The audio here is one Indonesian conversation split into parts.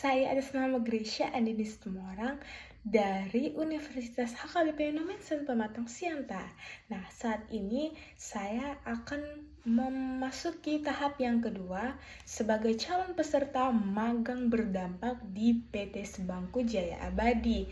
Saya atas nama Gracia Andini Situmorang dari Universitas HKBP Nomensen Pematang Siantar. Nah, saat ini saya akan memasuki tahap yang kedua sebagai calon peserta magang berdampak di PT Sebangku Jaya Abadi.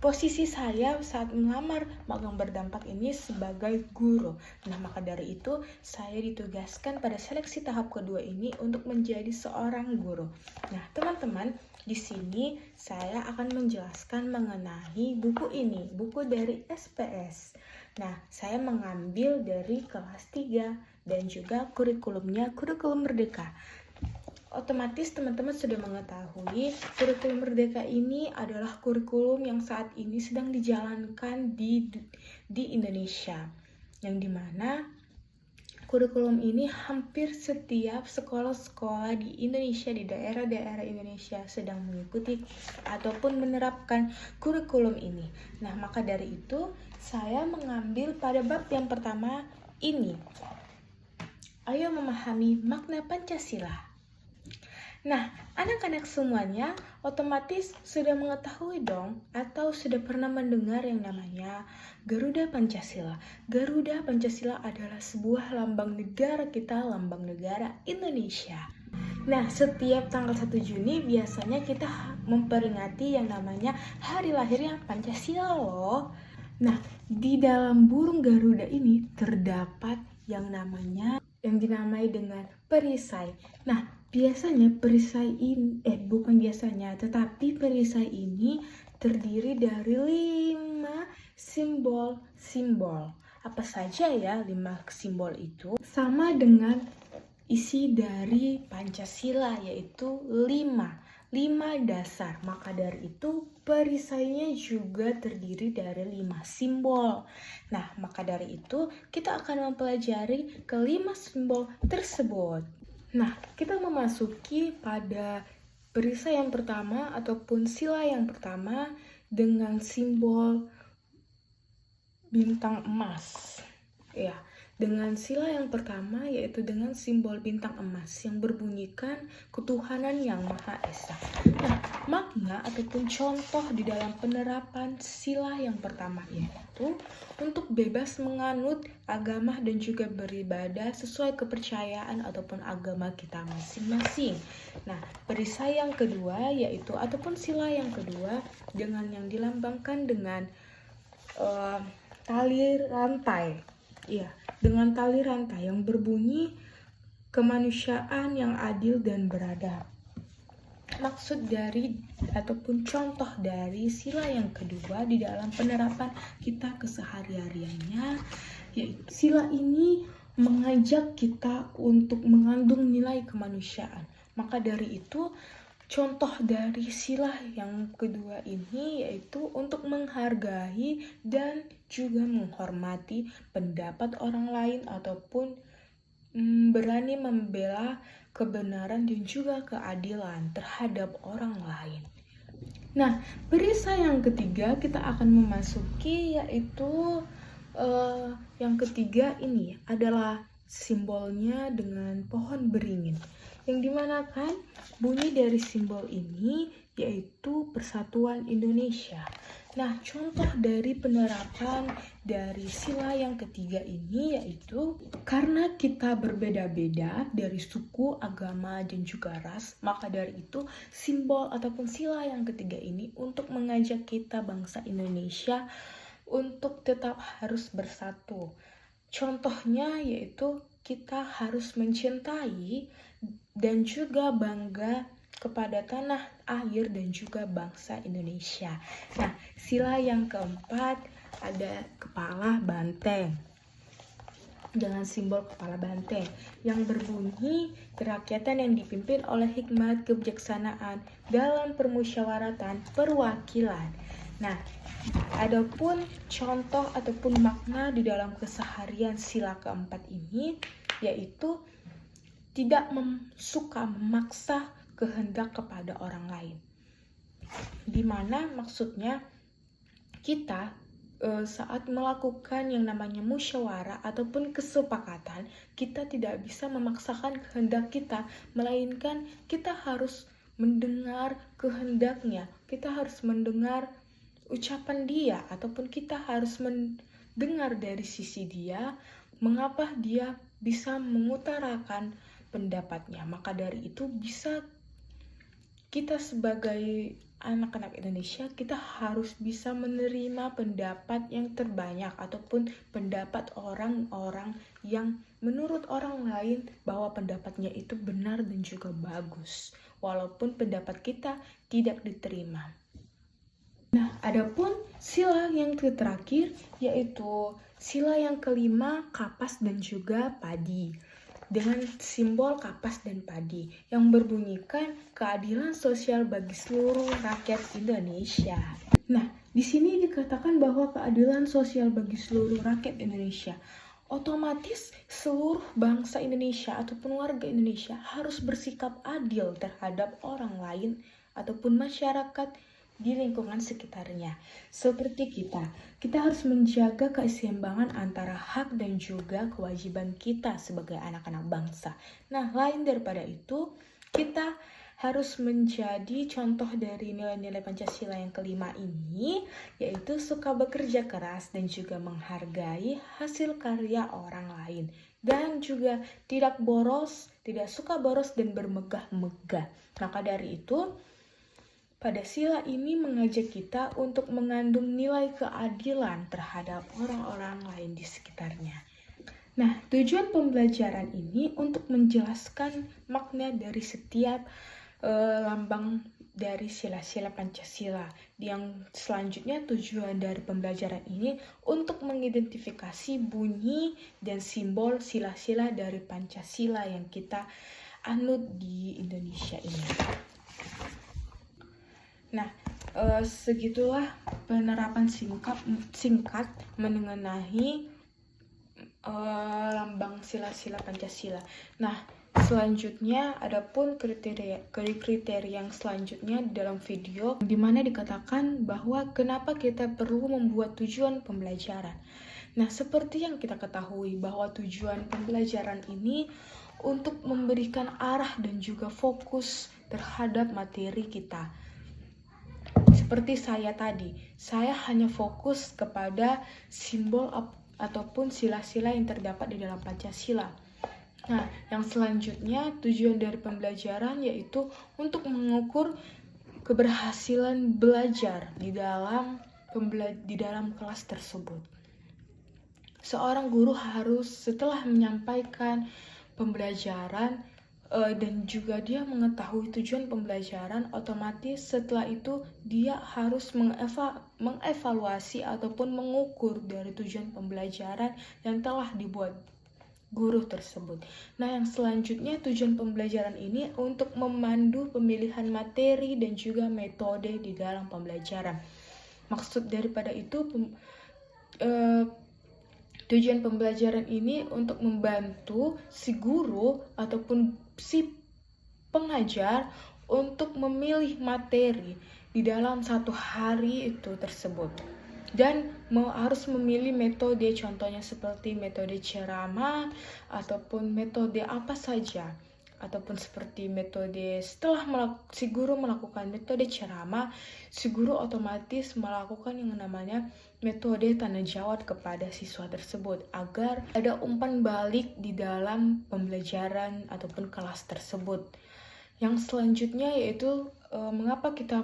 Posisi saya saat melamar magang berdampak ini sebagai guru. Nah, maka dari itu saya ditugaskan pada seleksi tahap kedua ini untuk menjadi seorang guru. Nah, teman-teman, di sini saya akan menjelaskan mengenai buku ini, buku dari SPS. Nah, saya mengambil dari kelas 3 dan juga kurikulumnya kurikulum Merdeka. Otomatis teman-teman sudah mengetahui kurikulum Merdeka ini adalah kurikulum yang saat ini sedang dijalankan di Indonesia, yang dimana kurikulum ini hampir setiap sekolah-sekolah di Indonesia, di daerah-daerah Indonesia sedang mengikuti ataupun menerapkan kurikulum ini. Nah, maka dari itu saya mengambil pada bab yang pertama ini. Ayo memahami makna Pancasila. Nah, anak-anak semuanya otomatis sudah mengetahui dong atau sudah pernah mendengar yang namanya Garuda Pancasila. Garuda Pancasila adalah sebuah lambang negara kita, lambang negara Indonesia. Nah, setiap tanggal 1 Juni biasanya kita memperingati yang namanya hari lahirnya Pancasila loh. Nah, di dalam burung Garuda ini terdapat yang dinamai dengan perisai. Nah, biasanya perisai ini, tetapi perisai ini terdiri dari 5 simbol-simbol. Apa saja ya 5 simbol itu? Sama dengan isi dari Pancasila, yaitu 5 dasar. Maka dari itu perisainya juga terdiri dari 5 simbol. Nah, maka dari itu kita akan mempelajari kelima simbol tersebut. Nah, kita memasuki pada perisai yang pertama ataupun sila yang pertama dengan simbol bintang emas. Ya, dengan sila yang pertama yaitu dengan simbol bintang emas yang berbunyikan ketuhanan yang Maha Esa. Nah, makna ataupun contoh di dalam penerapan sila yang pertama yaitu untuk bebas menganut agama dan juga beribadah sesuai kepercayaan ataupun agama kita masing-masing. Nah, perisai yang kedua yaitu ataupun sila yang kedua dengan yang dilambangkan dengan tali rantai. Ya, dengan tali rantai yang berbunyi kemanusiaan yang adil dan beradab. Maksud dari ataupun contoh dari sila yang kedua di dalam penerapan kita kesehari-hariannya, yaitu sila ini mengajak kita untuk mengandung nilai kemanusiaan. Maka dari itu contoh dari sila yang kedua ini yaitu untuk menghargai dan juga menghormati pendapat orang lain ataupun berani membela kebenaran dan juga keadilan terhadap orang lain. Nah, perisai yang ketiga kita akan memasuki yaitu yang ketiga ini adalah simbolnya dengan pohon beringin. Yang dimana kan bunyi dari simbol ini yaitu Persatuan Indonesia. Nah, contoh dari penerapan dari sila yang ketiga ini yaitu karena kita berbeda-beda dari suku, agama, dan juga ras, maka dari itu simbol ataupun sila yang ketiga ini untuk mengajak kita bangsa Indonesia untuk tetap harus bersatu. Contohnya yaitu kita harus mencintai dan juga bangga kepada tanah, air, dan juga bangsa Indonesia. Nah, sila yang keempat ada kepala banteng dengan simbol kepala banteng yang berbunyi kerakyatan yang dipimpin oleh hikmat kebijaksanaan dalam permusyawaratan perwakilan. Nah, adapun contoh ataupun makna di dalam keseharian sila keempat ini yaitu tidak suka memaksa kehendak kepada orang lain. Dimana maksudnya kita saat melakukan yang namanya musyawarah ataupun kesepakatan, kita tidak bisa memaksakan kehendak kita, melainkan kita harus mendengar kehendaknya, kita harus mendengar ucapan dia, ataupun kita harus mendengar dari sisi dia, mengapa dia bisa mengutarakan pendapatnya. Maka dari itu bisa kita sebagai anak-anak Indonesia, kita harus bisa menerima pendapat yang terbanyak ataupun pendapat orang-orang yang menurut orang lain bahwa pendapatnya itu benar dan juga bagus, walaupun pendapat kita tidak diterima. Nah, adapun sila yang terakhir yaitu sila yang kelima, kapas dan juga padi, dengan simbol kapas dan padi yang berbunyikan keadilan sosial bagi seluruh rakyat Indonesia. Nah, di sini dikatakan bahwa keadilan sosial bagi seluruh rakyat Indonesia. Otomatis seluruh bangsa Indonesia ataupun warga Indonesia harus bersikap adil terhadap orang lain ataupun masyarakat di lingkungan sekitarnya. Seperti kita harus menjaga keseimbangan antara hak dan juga kewajiban kita sebagai anak-anak bangsa. Nah, lain daripada itu, kita harus menjadi contoh dari nilai-nilai Pancasila yang kelima ini, yaitu suka bekerja keras dan juga menghargai hasil karya orang lain. Dan juga tidak boros, tidak suka boros dan bermegah-megah. Maka dari itu, pada sila ini mengajak kita untuk mengandung nilai keadilan terhadap orang-orang lain di sekitarnya. Nah, tujuan pembelajaran ini untuk menjelaskan makna dari setiap lambang dari sila-sila Pancasila. Yang selanjutnya tujuan dari pembelajaran ini untuk mengidentifikasi bunyi dan simbol sila-sila dari Pancasila yang kita anut di Indonesia ini. Nah, segitulah penerapan singkat mengenai lambang sila-sila Pancasila. Nah, selanjutnya adapun kriteria yang selanjutnya dalam video di mana dikatakan bahwa kenapa kita perlu membuat tujuan pembelajaran. Nah, seperti yang kita ketahui bahwa tujuan pembelajaran ini untuk memberikan arah dan juga fokus terhadap materi kita. Seperti saya tadi, saya hanya fokus kepada simbol ataupun sila-sila yang terdapat di dalam Pancasila. Nah, yang selanjutnya tujuan dari pembelajaran yaitu untuk mengukur keberhasilan belajar di dalam kelas tersebut. Seorang guru harus setelah menyampaikan pembelajaran dan juga dia mengetahui tujuan pembelajaran, otomatis setelah itu dia harus mengevaluasi ataupun mengukur dari tujuan pembelajaran yang telah dibuat guru tersebut. Nah, yang selanjutnya tujuan pembelajaran ini untuk memandu pemilihan materi dan juga metode di dalam pembelajaran. Maksud daripada itu tujuan pembelajaran ini untuk membantu si guru ataupun si pengajar untuk memilih materi di dalam satu hari itu tersebut. Dan harus memilih metode, contohnya seperti metode ceramah ataupun metode apa saja. Ataupun seperti metode setelah si guru melakukan metode ceramah, si guru otomatis melakukan yang namanya metode tanya jawab kepada siswa tersebut agar ada umpan balik di dalam pembelajaran ataupun kelas tersebut. Yang selanjutnya yaitu mengapa kita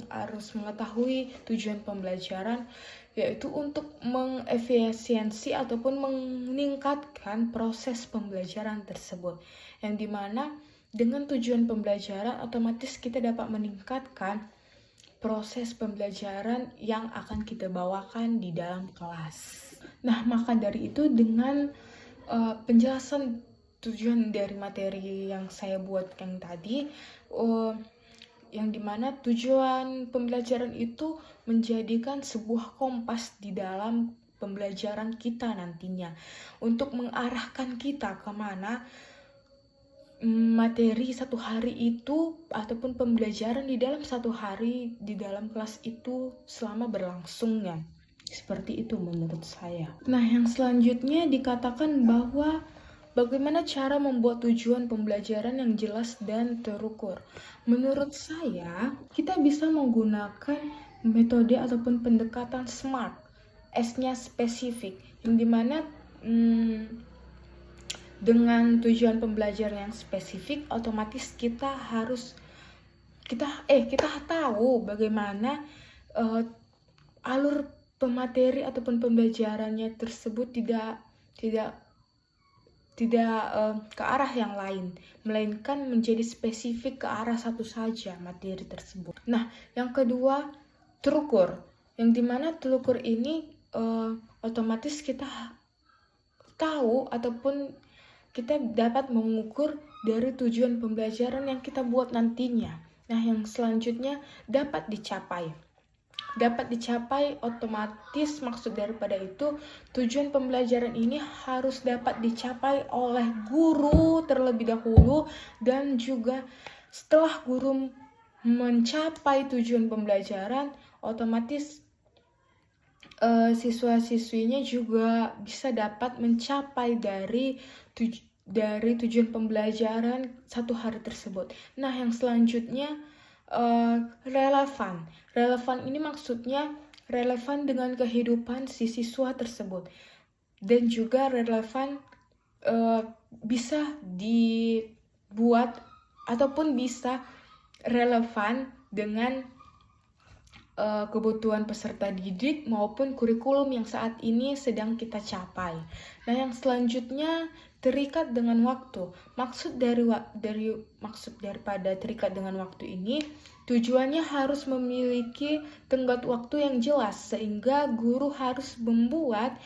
harus mengetahui tujuan pembelajaran, yaitu untuk mengefisiensi ataupun meningkatkan proses pembelajaran tersebut, yang dimana dengan tujuan pembelajaran otomatis kita dapat meningkatkan proses pembelajaran yang akan kita bawakan di dalam kelas. Nah, maka dari itu dengan penjelasan tujuan dari materi yang saya buat yang tadi, yang dimana tujuan pembelajaran itu menjadikan sebuah kompas di dalam pembelajaran kita nantinya untuk mengarahkan kita kemana materi satu hari itu ataupun pembelajaran di dalam satu hari di dalam kelas itu selama berlangsungnya. Seperti itu menurut saya. Nah, yang selanjutnya dikatakan bahwa bagaimana cara membuat tujuan pembelajaran yang jelas dan terukur? Menurut saya, kita bisa menggunakan metode ataupun pendekatan SMART. S-nya spesifik, yang dimana dengan tujuan pembelajaran yang spesifik, otomatis kita tahu bagaimana alur pemateri ataupun pembelajarannya tersebut tidak ke arah yang lain, melainkan menjadi spesifik ke arah satu saja materi tersebut. Nah, yang kedua, terukur, yang dimana terukur ini otomatis kita tahu ataupun kita dapat mengukur dari tujuan pembelajaran yang kita buat nantinya. Nah, yang selanjutnya dapat dicapai. Otomatis maksud daripada itu, tujuan pembelajaran ini harus dapat dicapai oleh guru terlebih dahulu, dan juga setelah guru mencapai tujuan pembelajaran, otomatis siswa-siswinya juga bisa dapat mencapai dari tujuan pembelajaran satu hari tersebut. Nah, yang selanjutnya relevan. Relevan ini maksudnya relevan dengan kehidupan si siswa tersebut, dan juga relevan bisa dibuat ataupun bisa relevan dengan kebutuhan peserta didik maupun kurikulum yang saat ini sedang kita capai. Nah, yang selanjutnya terikat dengan waktu. Maksud daripada terikat dengan waktu ini, tujuannya harus memiliki tenggat waktu yang jelas, sehingga guru harus membuat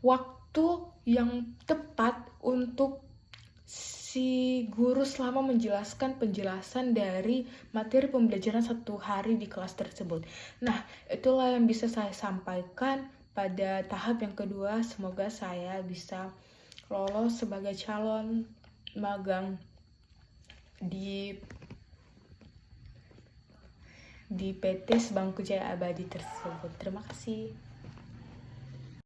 waktu yang tepat untuk si guru selama menjelaskan penjelasan dari materi pembelajaran satu hari di kelas tersebut. Nah, itulah yang bisa saya sampaikan pada tahap yang kedua. Semoga saya bisa lolos sebagai calon magang di PT Sebangku Jaya Abadi tersebut. Terima kasih.